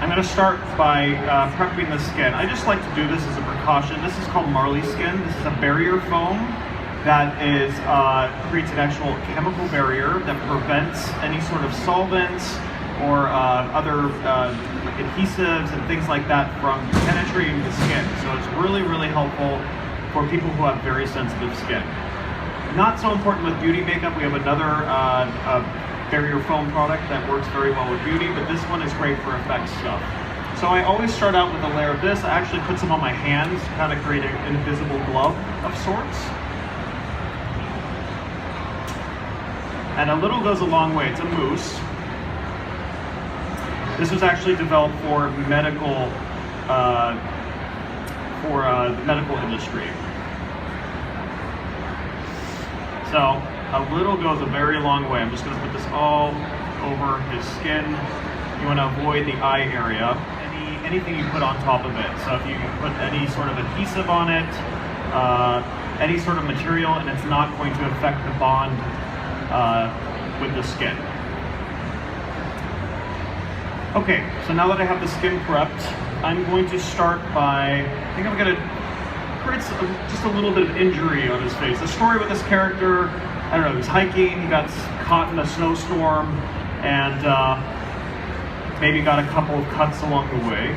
I'm going to start by prepping the skin. I just like to do this as a precaution. This is called Marley skin. This is a barrier foam that is creates an actual chemical barrier that prevents any sort of solvents or other adhesives and things like that from penetrating the skin. So it's really, really helpful for people who have very sensitive skin. Not so important with beauty makeup. We have another barrier foam product that works very well with beauty, but this one is great for effects stuff. So I always start out with a layer of this. I actually put some on my hands, kind of create an invisible glove of sorts. And a little goes a long way. It's a mousse. This was actually developed for medical, the medical industry. So a little goes a very long way. I'm just going to put this all over his skin. You want to avoid the eye area. Anything you put on top of it. So if you put any sort of adhesive on it, any sort of material, and it's not going to affect the bond with the skin. Okay, so now that I have the skin prepped, I'm going to start by, I think I'm going to create just a little bit of injury on his face. The story with this character, I don't know, he was hiking, he got caught in a snowstorm, and maybe got a couple of cuts along the way.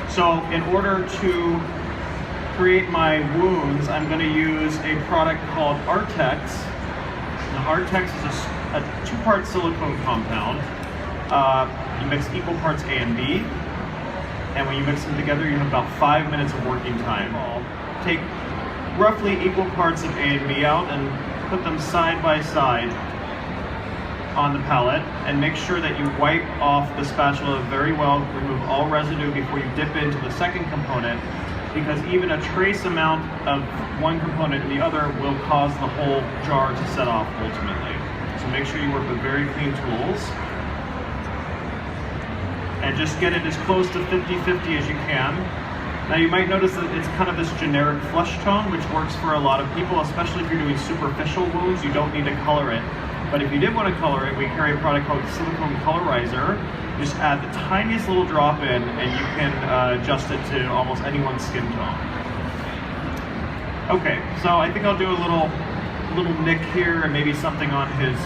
So in order to create my wounds, I'm going to use a product called Artex. Now Artex is a two-part silicone compound. You mix equal parts A and B, and when you mix them together, you have about 5 minutes of working time. I'll take roughly equal parts of A and B out and put them side by side on the palette, and make sure that you wipe off the spatula very well, remove all residue before you dip into the second component, because even a trace amount of one component in the other will cause the whole jar to set off ultimately. So make sure you work with very clean tools. And just get it as close to 50-50 as you can. Now you might notice that it's kind of this generic flesh tone, which works for a lot of people, especially if you're doing superficial wounds. You don't need to color it. But if you did want to color it, we carry a product called Silicone Colorizer. You just add the tiniest little drop in, and you can adjust it to almost anyone's skin tone. Okay, so I think I'll do a little nick here and maybe something on his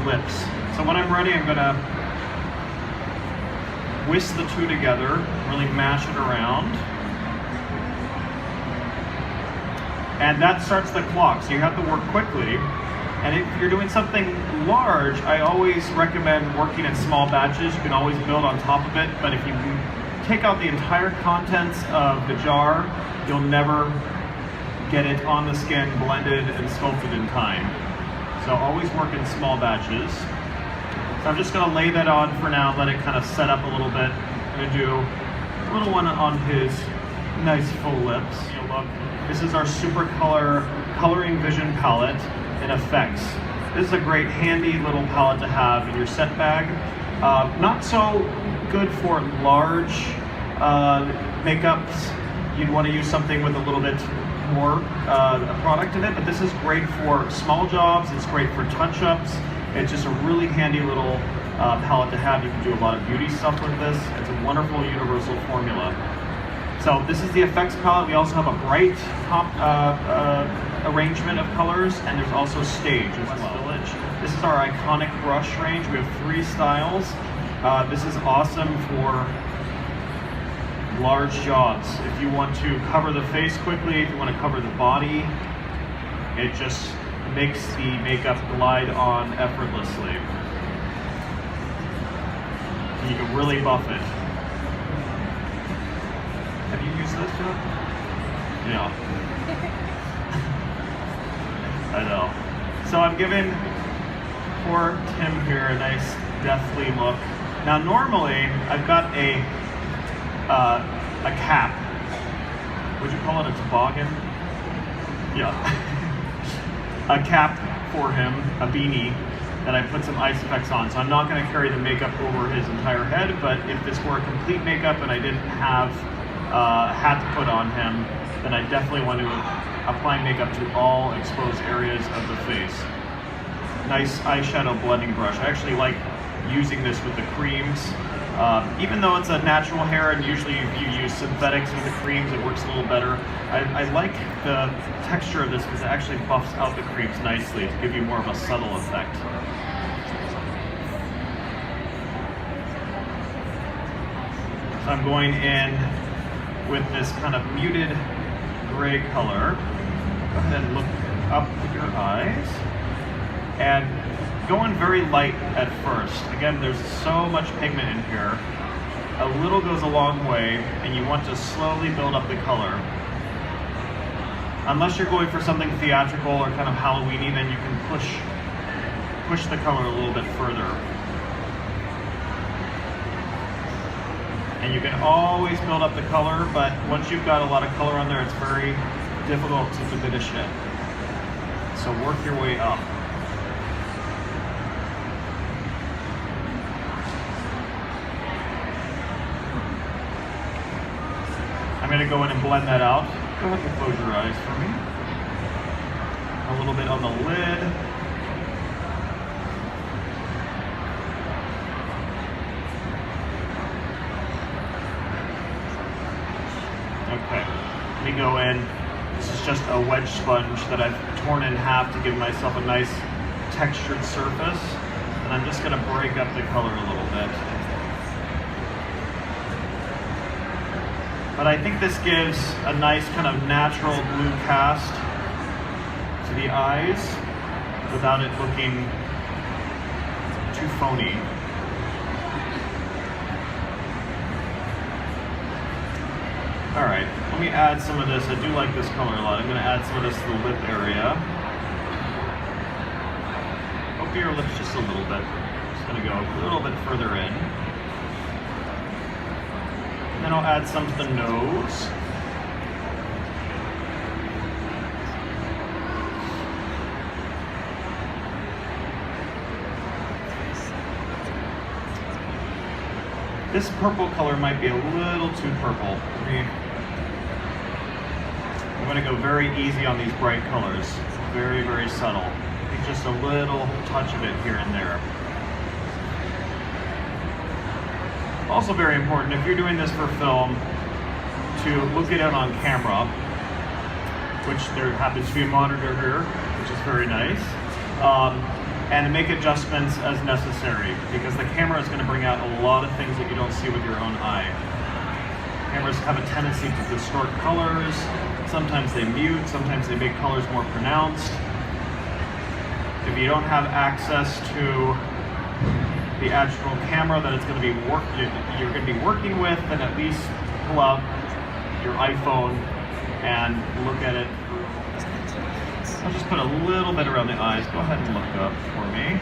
lips. So when I'm ready, I'm gonna whisk the two together, really mash it around. And that starts the clock, so you have to work quickly. And if you're doing something large, I always recommend working in small batches. You can always build on top of it, but if you take out the entire contents of the jar, you'll never get it on the skin blended and sculpted in time. So always work in small batches. So I'm just going to lay that on for now, let it kind of set up a little bit. I'm going to do a little one on his nice full lips. Look, this is our Super Color Coloring Vision palette in effects. This is a great handy little palette to have in your set bag. Not so good for large makeups. You'd want to use something with a little bit more product in it, but this is great for small jobs. It's great for touch-ups. It's just a really handy little palette to have. You can do a lot of beauty stuff with this. It's a wonderful universal formula. So this is the effects palette. We also have a bright top arrangement of colors, and there's also stage as well. This is our iconic brush range. We have 3 styles. This is awesome for large jobs. If you want to cover the face quickly, if you want to cover the body, it just makes the makeup glide on effortlessly. And you can really buff it. Have you used this yet? Yeah. I know. So I'm giving poor Tim here a nice deathly look. Now normally I've got a cap. Would you call it a toboggan? Yeah. A cap for him, a beanie, that I put some ice effects on. So I'm not going to carry the makeup over his entire head, but if this were a complete makeup and I didn't have a hat to put on him, then I definitely want to apply makeup to all exposed areas of the face. Nice eyeshadow blending brush. I actually like using this with the creams. Even though it's a natural hair and usually you use synthetics with the creams, it works a little better. I like the texture of this because it actually buffs out the creams nicely to give you more of a subtle effect. So I'm going in with this kind of muted gray color. Go ahead and look up at your eyes. And going very light at first. Again, there's so much pigment in here. A little goes a long way, and you want to slowly build up the color. Unless you're going for something theatrical or kind of Halloween-y, then you can push the color a little bit further. And you can always build up the color, but once you've got a lot of color on there, it's very difficult to diminish it. So work your way up. I'm going to go in and blend that out. Go ahead and close your eyes for me. A little bit on the lid. Okay, let me go in. This is just a wedge sponge that I've torn in half to give myself a nice textured surface. And I'm just going to break up the color a little bit. But I think this gives a nice kind of natural blue cast to the eyes without it looking too phony. All right, let me add some of this. I do like this color a lot. I'm going to add some of this to the lip area. Open your lips just a little bit. Just going to go a little bit further in. And then I'll add some to the nose. This purple color might be a little too purple. I'm going to go very easy on these bright colors. Very, very subtle. Just a little touch of it here and there. Also very important, if you're doing this for film, to look at it on camera, which there happens to be a monitor here, which is very nice, and make adjustments as necessary, because the camera is going to bring out a lot of things that you don't see with your own eye. Cameras have a tendency to distort colors, sometimes they mute, sometimes they make colors more pronounced. If you don't have access to the actual camera that it's going to be you're going to be working with, then at least pull out your iPhone and look at it. I'll just put a little bit around the eyes. Go ahead and look up for me.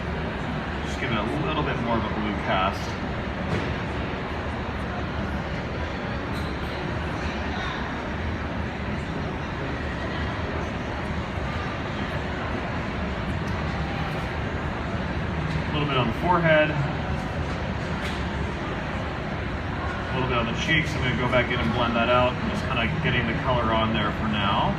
Just give it a little bit more of a blue cast. A little bit on the forehead. A little bit on the cheeks. I'm going to go back in and blend that out. I'm just kind of getting the color on there for now.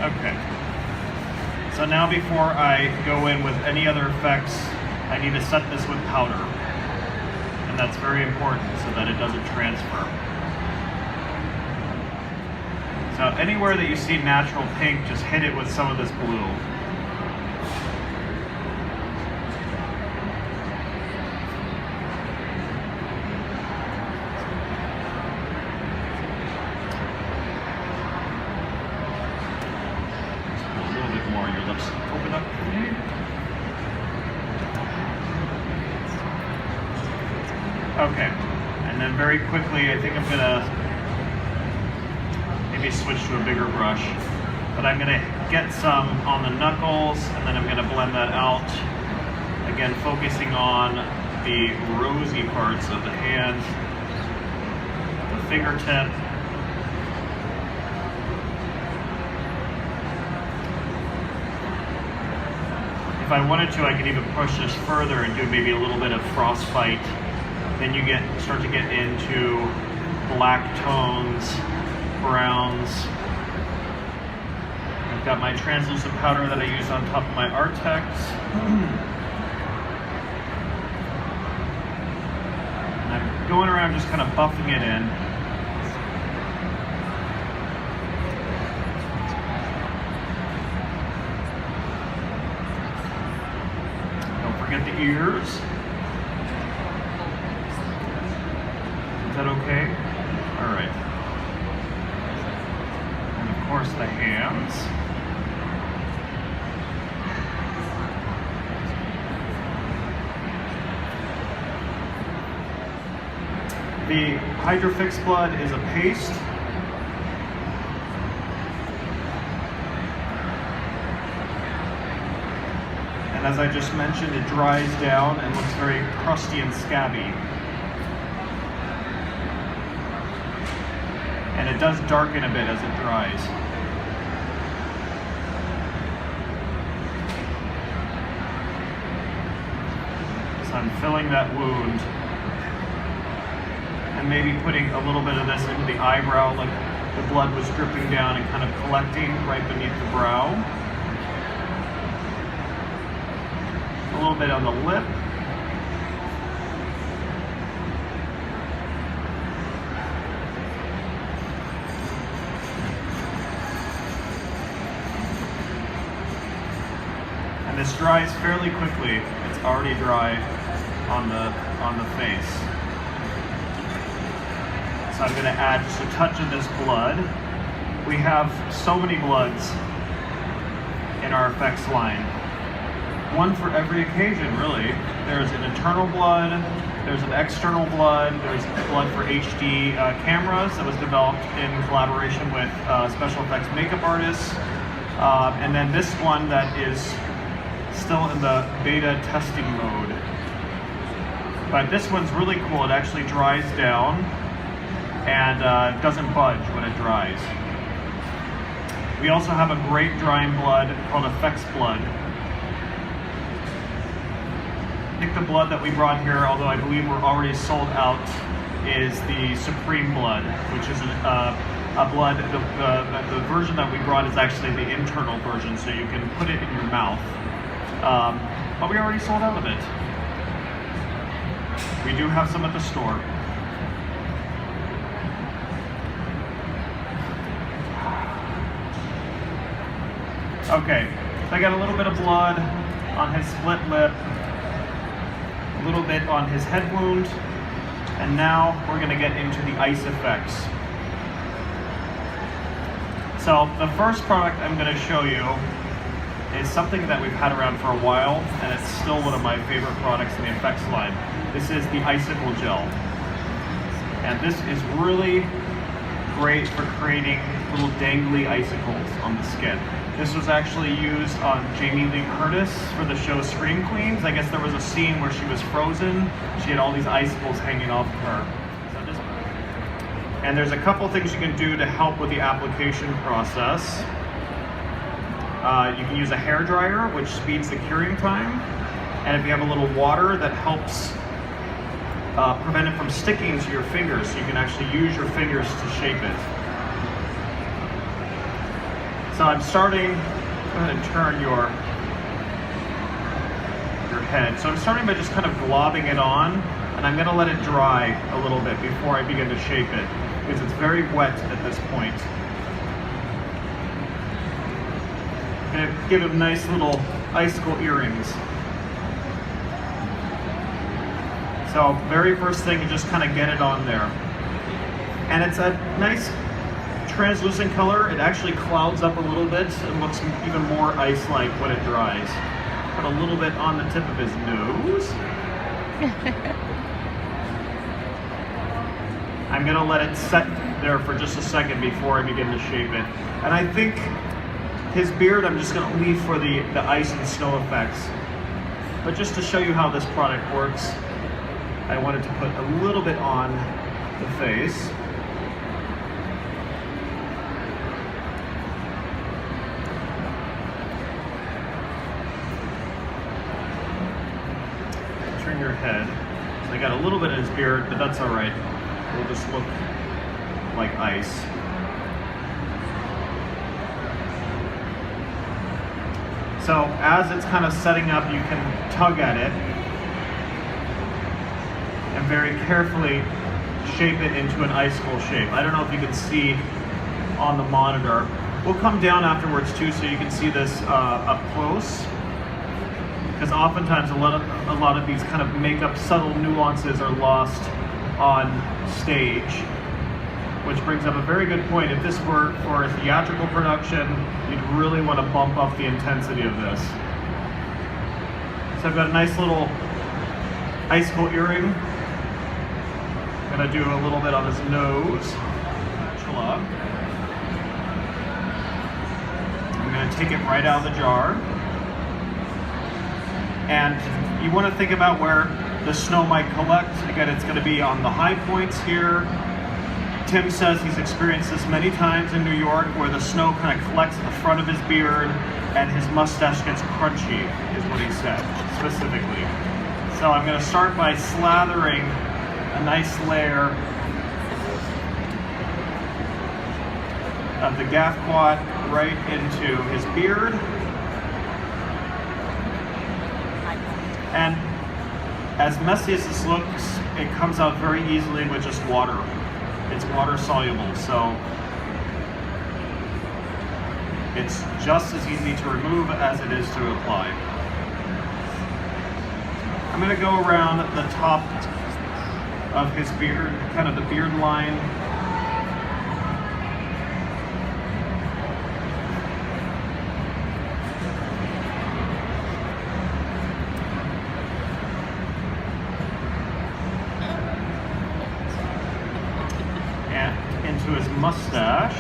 Okay. So now before I go in with any other effects, I need to set this with powder. And that's very important so that it doesn't transfer. So anywhere that you see natural pink, just hit it with some of this blue. Okay, and then very quickly, I think I'm gonna maybe switch to a bigger brush, but I'm gonna get some on the knuckles, and then I'm gonna blend that out. Again, focusing on the rosy parts of the hand, the fingertip. If I wanted to, I could even push this further and do maybe a little bit of frostbite. Then you start to get into black tones, browns. I've got my translucent powder that I use on top of my Artex. And I'm going around just kind of buffing it in. Forget the ears. Is that okay? All right. And of course the hands. The Hydrofix blood is a paste. And as I just mentioned, it dries down and looks very crusty and scabby. And it does darken a bit as it dries. So I'm filling that wound. And maybe putting a little bit of this into the eyebrow, like the blood was dripping down and kind of collecting right beneath the brow. A little bit on the lip. And this dries fairly quickly. It's already dry on the face. So I'm going to add just a touch of this blood. We have so many bloods in our effects line. One for every occasion, really. There's an internal blood, there's an external blood, there's blood for HD cameras that was developed in collaboration with special effects makeup artists. And then this one that is still in the beta testing mode. But this one's really cool. It actually dries down and doesn't budge when it dries. We also have a great drying blood called effects blood. I think the blood that we brought here, although I believe we're already sold out, is the Supreme blood, which is a blood. The version that we brought is actually the internal version, so you can put it in your mouth. But we already sold out of it. We do have some at the store. Okay, so I got a little bit of blood on his split lip, a little bit on his head wound, and now we're going to get into the ice effects. So the first product I'm going to show you is something that we've had around for a while, and it's still one of my favorite products in the effects line. This is the icicle gel. And this is really great for creating little dangly icicles on the skin. This was actually used on Jamie Lee Curtis for the show Scream Queens. I guess there was a scene where she was frozen. She had all these icicles hanging off of her. And there's a couple things you can do to help with the application process. You can use a hair dryer, which speeds the curing time. And if you have a little water, that helps prevent it from sticking to your fingers, so you can actually use your fingers to shape it. So I'm starting, go ahead and turn your head. So I'm starting by just kind of globbing it on, and I'm gonna let it dry a little bit before I begin to shape it, because it's very wet at this point. I'm gonna give him nice little icicle earrings. So very first thing, you just kind of get it on there. And it's a nice translucent color. It actually clouds up a little bit and looks even more ice-like when it dries. Put a little bit on the tip of his nose. I'm gonna let it set there for just a second before I begin to shape it. And I think his beard I'm just gonna leave for the ice and snow effects. But just to show you how this product works, I wanted to put a little bit on the face. your head. So I got a little bit in his beard, but that's all right. It'll just look like ice. So as it's kind of setting up, you can tug at it and very carefully shape it into an icicle shape. I don't know if you can see on the monitor. We'll come down afterwards too, so you can see this up close. Because oftentimes a lot of these kind of makeup subtle nuances are lost on stage, which brings up a very good point. If this were for a theatrical production, you'd really want to bump up the intensity of this. So I've got a nice little icicle earring. I'm gonna do a little bit on his nose. I'm gonna take it right out of the jar. And you want to think about where the snow might collect. Again, it's going to be on the high points here. Tim says he's experienced this many times in New York, where the snow kind of collects at the front of his beard and his mustache gets crunchy, is what he said, specifically. So I'm going to start by slathering a nice layer of the gaff quad right into his beard. And as messy as this looks, it comes out very easily with just water. It's water soluble, so it's just as easy to remove as it is to apply. I'm going to go around the top of his beard, kind of the beard line. Into his mustache.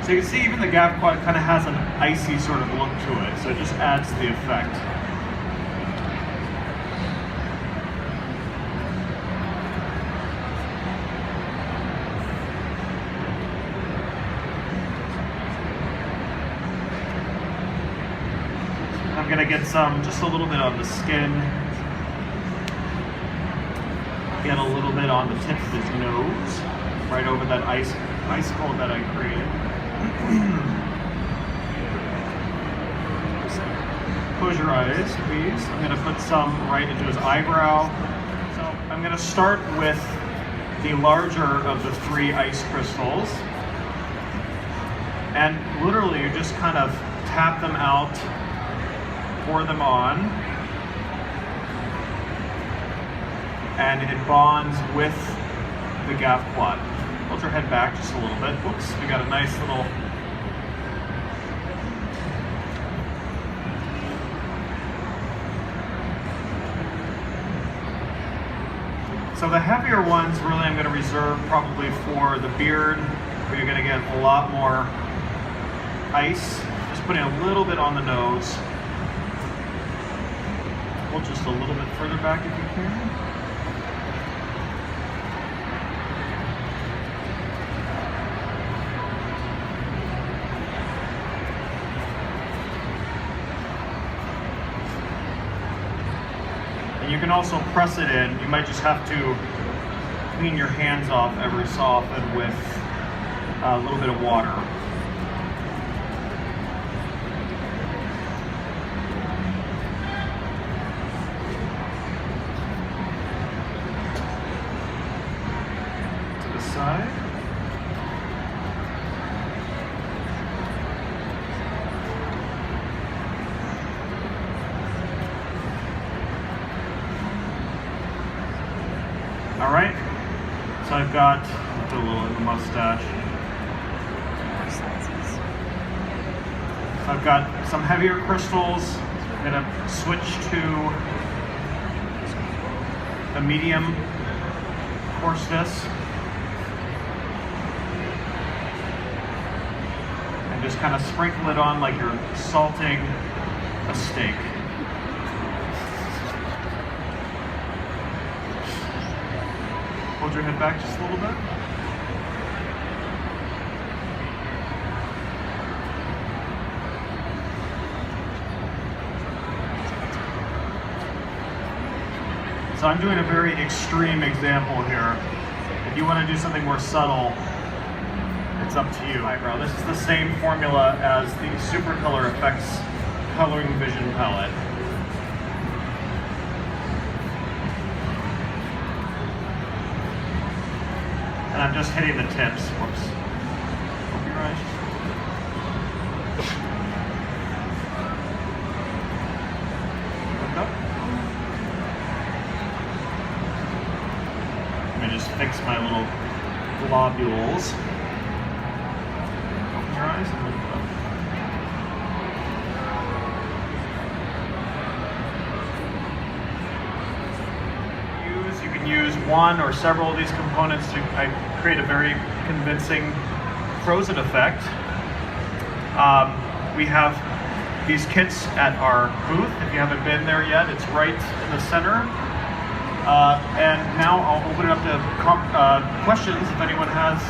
So you can see even the gaff quad kind of has an icy sort of look to it, so it just adds to the effect. I'm gonna get some, just a little bit on the skin. Get a little bit on the tip of his nose, right over that icicle that I created. Close your eyes, please. I'm gonna put some right into his eyebrow. So I'm gonna start with the larger of the 3 ice crystals. And literally you just kind of tap them out, pour them on, and it bonds with the gaff quad. Hold your head back just a little bit. Whoops, we got a nice little... So the heavier ones really I'm going to reserve probably for the beard, where you're going to get a lot more ice. Just putting a little bit on the nose. Hold just a little bit further back if you can. And you can also press it in. You might just have to clean your hands off every so often with a little bit of water. Side. All right, so I've got, put a little in the mustache. So I've got some heavier crystals. I'm gonna switch to the medium coarseness. Just kind of sprinkle it on like you're salting a steak. Hold your head back just a little bit. So I'm doing a very extreme example here. If you want to do something more subtle, it's up to you. Eyebrow. This is the same formula as the Super Color Effects Coloring Vision palette. And I'm just hitting the tips. Whoops. Open your eyes. Look up. Let me just fix my little globules. Open your eyes and look up. You can use one or several of these components to create a very convincing frozen effect. We have these kits at our booth. If you haven't been there yet, it's right in the center. And now I'll open it up to questions if anyone has